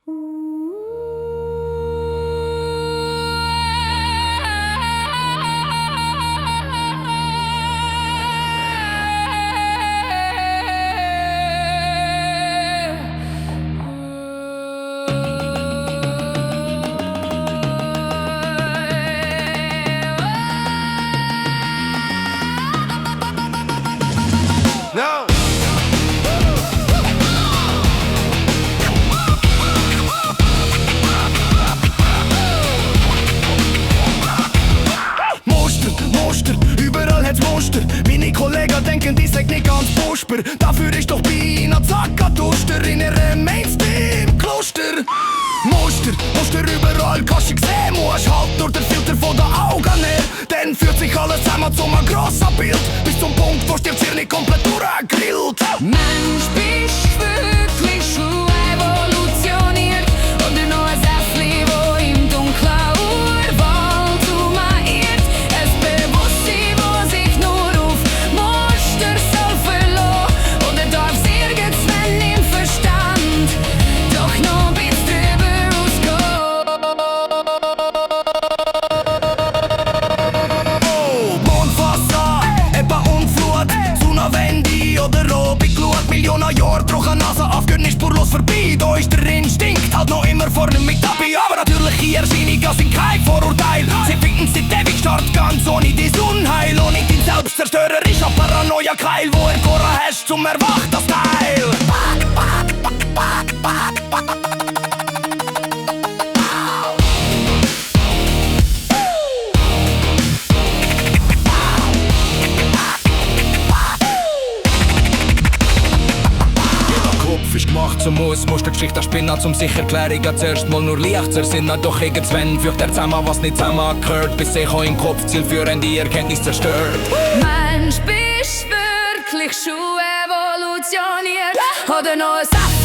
No. Muster, überall hat's Muster. Meine Kollegen denken, die sind nicht ganz Pusper. Dafür ist doch Bina Zackertuster in ihrem Mainstream-Kluster. Muster überall, kannst du sehen, musst halt nur den Filter von den Augen her. Dann führt sich alles zusammen zu einem grossen Bild, bis zum Punkt, wo dir die Hirn komplett durchgrillt. Mensch, bist wirklich schon evolutioniert oder noch ein Sässli, wo im dunklen Urwald umherirrt? Ein Bewusstsein, wo sich nur auf Muster soll verlassen, oder darf's irgendwann im Verstand doch noch ein bisschen drüber ausgehen? Oh, Mondwasser, Ebbe und Flut, Sonne-Wende oder Robiglut. Millionen Jahre brauchen Nase auf, gehen nicht spurlos vorbei. Da ist der Instinkt halt noch immer vorne mit dabei. Aber natürliche Erscheinungen sind kein Vorurteil. Sie finden sie ewig stark, ganz ohne dein Unheil. Ohne dein selbstzerstörerischer Paranoia-Keil, wo erkoren hast zum Erwacht das Teil. Ist gemacht zum muss der Geschichte spinnen, zum sich Erklärungen zuerst mal nur leicht zu ersinnen. Doch irgendwann fügt er zusammen, was nicht zusammengehört, bis sich auch im Kopf zielführende Erkenntnis zerstört. Mensch, bist wirklich schon evolutioniert oder noch ein Sässli?